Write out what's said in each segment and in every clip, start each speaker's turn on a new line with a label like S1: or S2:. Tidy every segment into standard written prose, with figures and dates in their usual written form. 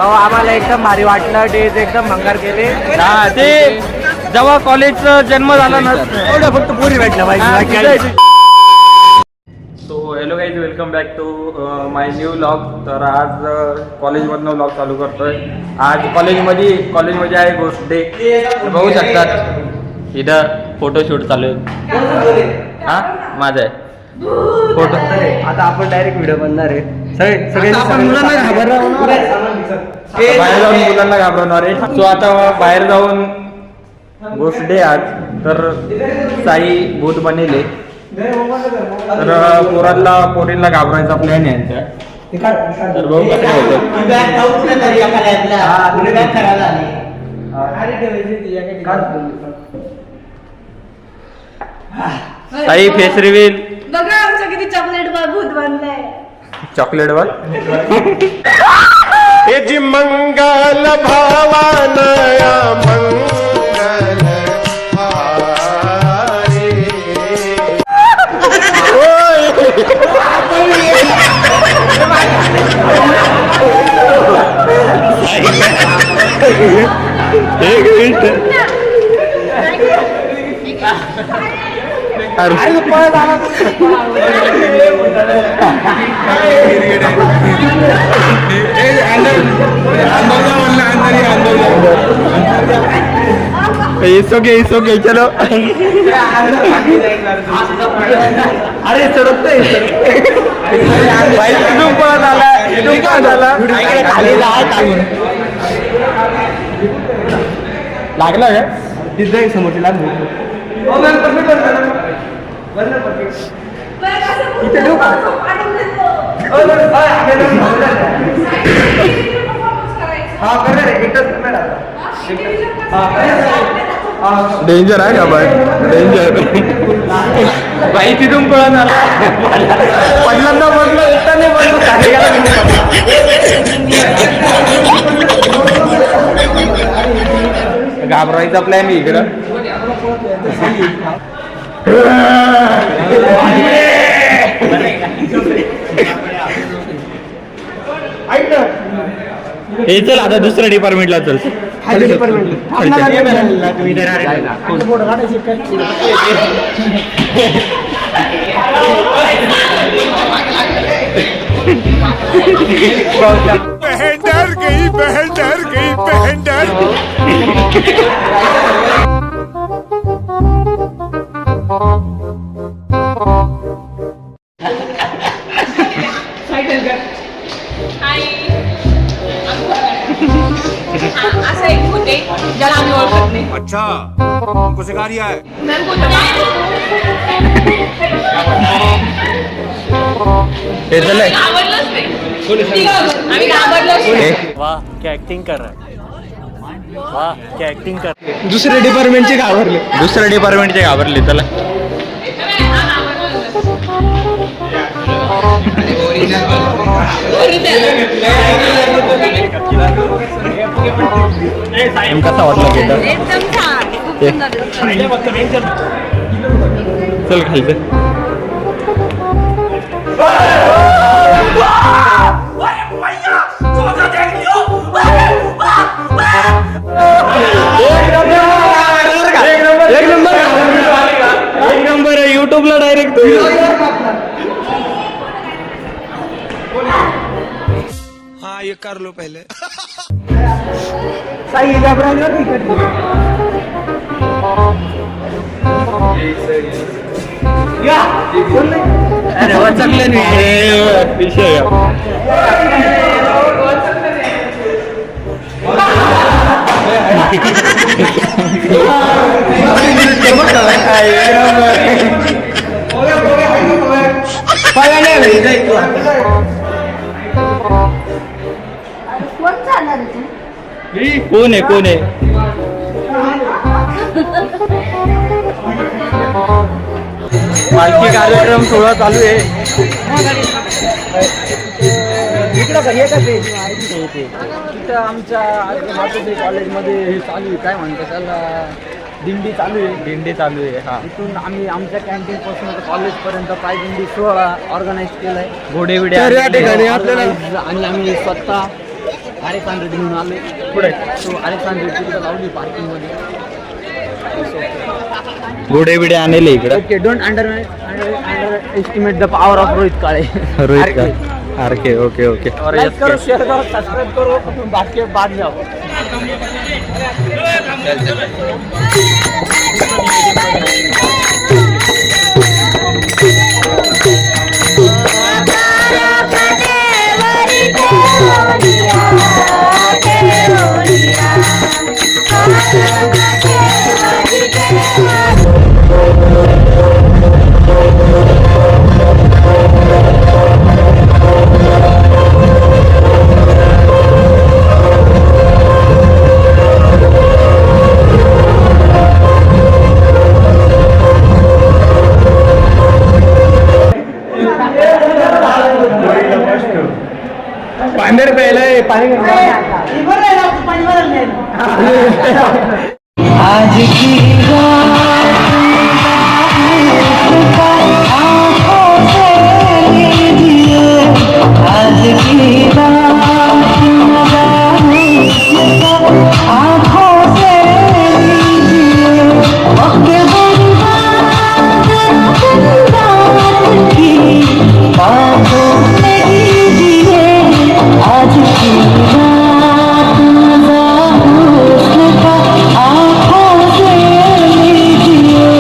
S1: आम्हाला एकदम भारी वाटलं. डेज एकदम भंगार केले.
S2: हा ते जेव्हा कॉलेजचा जन्म झाला ना
S1: एवढं फक्त पुरी भेटलं पाहिजे.
S2: So hello guys, welcome back to my new vlog. तर आज कॉलेजमधनं व्लॉग चालू करतोय. आज कॉलेजमध्ये आहे गोष्ट डे. बघू शकतात इथं फोटोशूट चालू आहे. हा माझा आहे फोटो.
S1: आता आपण डायरेक्ट व्हिडिओ बनणार आहे.
S2: बाहेर जाऊन मुलांना घाबरवणार आहे. सो आता बाहेर जाऊन गोष्ट डे आज. तर साई भूत बनेले. तर पोरींना घाबरायचा प्लॅन आहे यांचा. तर बघू कसं होतं. Sai face reveal.
S3: बघा आमचं किती चॉकलेट भूत बनलंय.
S2: चॉकलेट वर
S4: जी मंगल भावानया मंगल
S2: एक मिनिट. It's okay, चलो.
S1: अरे चढतोय
S2: इथून पळत आला. लागला का
S1: तिथे समोरची लागली.
S2: डेंजर आहे का बाय? डेंजर बाई तिथून पळत आला. पहिल्यांदा म्हटलं एकटा नाही घाबरायचा प्लॅन आहे इकडं. हे चल आता दुसऱ्या डिपार्टमेंटला चल.
S4: बहन डर गई, बहन डर गई, बहन डर
S3: असं एक भूत आहे ज्याला आम्ही ओळखत नाही.
S4: अच्छा हमको सिखा रिया है.
S2: हे चल
S3: घाबरलोच नाही. आम्ही घाबरलोच नाही.
S1: वाह क्या ऍक्टिंग कर रहा है. वाह क्या ऍक्टिंग कर.
S2: दुसऱ्या डिपार्टमेंटचे घाबरले. चला कसा वाटला गेला.
S3: एकदम छान. खूप सुंदर.
S2: चल खायचं. एक नंबर आहे युट्यूबला डायरेक्ट.
S4: हाँ ये कर लो पहले.
S2: अरे वाचकलं नाही विषय. कोण आहे पालखी कार्यक्रम सोहळा चालू आहे.
S1: तिथं आमच्या कॉलेजमध्ये हे चालू आहे. काय म्हणतात त्याला, दिंडी चालू आहे.
S2: हा
S1: इथून आम्ही आमच्या कॅन्टीन पासून कॉलेजपर्यंत पायदिंडी सोहळा ऑर्गनाईज केलाय.
S2: घोडे
S1: आणि आम्ही स्वतः अलेक्झांडर घेऊन आले
S2: पुढे
S1: तो अलेक्झांडर तिकडे लावली पार्किंग मध्ये.
S2: घोडे बिडे आणले इकडं.
S1: Okay don't underestimate the power of Rohit Kale.
S2: Rohit का आरके ओके ओके.
S1: लाइक करो शेयर करो सब्सक्राइब करो बाकी बाद में आओ.
S2: पाणी प्यायला पाणी
S5: आज की आँखों से लीजिए, आज की आँखों से लीजिए, वक्त बर्बाद की बातों में कीजिए, आज की रात मज़ा हुस्न का आँखों से लीजिए.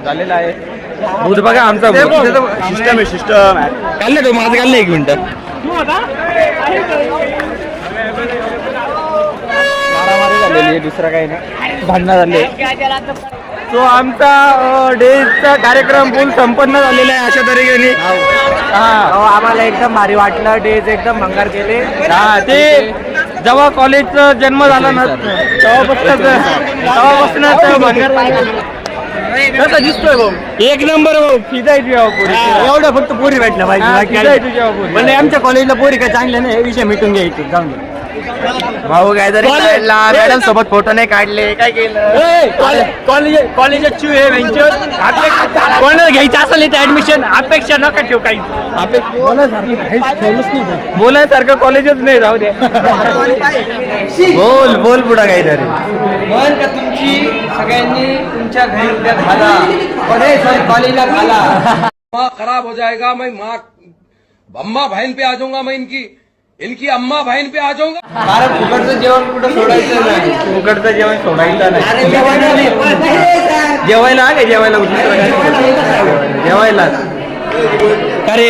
S2: झालेला आहे. दूध बघा आमचा सिस्टम आहे सिस्टम. काढलं तो माझं काढलं 1 मिनिट. मारामारी झालेली आहे दुसरं काही नाही. भांडणं झाले. तो आमचा डेचा कार्यक्रम फुल संपन्न झालेला आहे अशा तरीकेने.
S1: आम्हाला एकदम भारी वाटलं. डेज एकदम भंगार केले.
S2: हा ते जेव्हा कॉलेजचा जन्म झाला ना तेव्हापासून भंगार कसं दिसतोय भाऊ. 1 नंबर भाऊ. फिजायची
S1: एवढं फक्त पोरी भेटलं पाहिजे.
S2: तुझ्या
S1: म्हणजे आमच्या कॉलेजला पोरी काय चांगल्या नाही हे विषय मिटून घ्यायचे जाऊन.
S2: भाऊ काहीतरी काढला मॅडम सोबत फोटो नाही काढले काय केलं
S1: कॉलेजात चू आहे वेंचर कोणाला घ्यायचं असेल तर ऍडमिशन अपेक्षा नका ठेव काही
S2: बोलायसारखं कॉलेजच नाही जाऊ दे बोल बोल पुढं काहीतरी
S1: म्हण का तुमची सगळ्यांनी तुमच्या घरी उद्या घाला कॉलेजला घाला
S6: माँ खराब हो जाएगा मैं माँ अम्मा बहन पे आ जाऊंगा मैं इनकी अम्मा बहन पे आ जाऊंगा
S1: कारण फुकटचं जेवण कुठं सोडायचं नाही
S2: फुकटचं जेवण सोडायचं नाही जेवायला काय जेवायला जेवायला
S1: अरे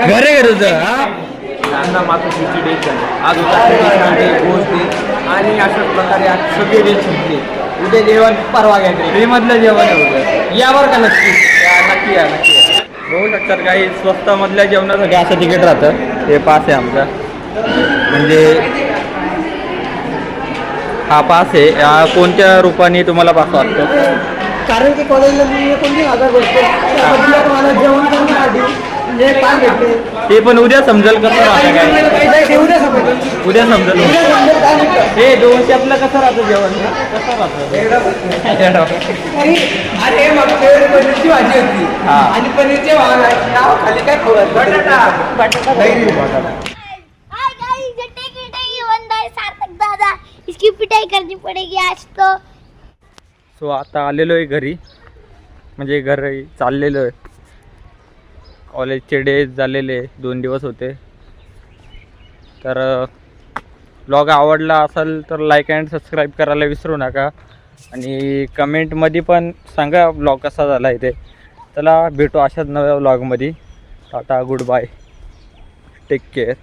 S1: घरे घर
S2: त्यांना मात्र पुढची डेट झाली आज होता गोष्टी आणि अशाच प्रकारे आज सगळे डेट संपले उद्या जेवण परवा घ्या फ्रीमधलं जेवण होतं यावर का नक्की नक्की या नक्की या बघू शकतात काही स्वस्तामधल्या जेवणासाठी असं तिकीट राहतं हे पास आहे आमचा म्हणजे हा पास आहे कोणत्या रूपाने तुम्हाला पास वाटतो
S1: कारण की कॉलेजला मी 19,000 बसतो मला जेवण करण्यासाठी म्हणजे पास भेटते
S2: ते पण उद्या समजेल कसं राहतं काय उद्या समजेल हे 200 आपलं कसं राहतं जेवण कसं राहतं
S1: अरे मग पनीरची भाजी होती
S2: हा.
S1: आणि पनीरचे नाव खाली काय बटाटा
S7: हाय गाइस ये टिकट है ये बंदा है सार्थक दादा इसकी पिटाई करनी पड़ेगी आज तो
S2: सो आता आलेलो आहे घरी म्हणजे घरी चाललेलो आहे कॉलेजचे डेज झालेले 2 दिवस होते तर ब्लॉग आवडला असेल तर लाईक अँड सबस्क्राईब करायला विसरू नका आणि कमेंटमध्ये पण सांगा ब्लॉग कसा झाला आहे ते चला भेटू अशाच नव्या ब्लॉगमध्ये tata goodbye take care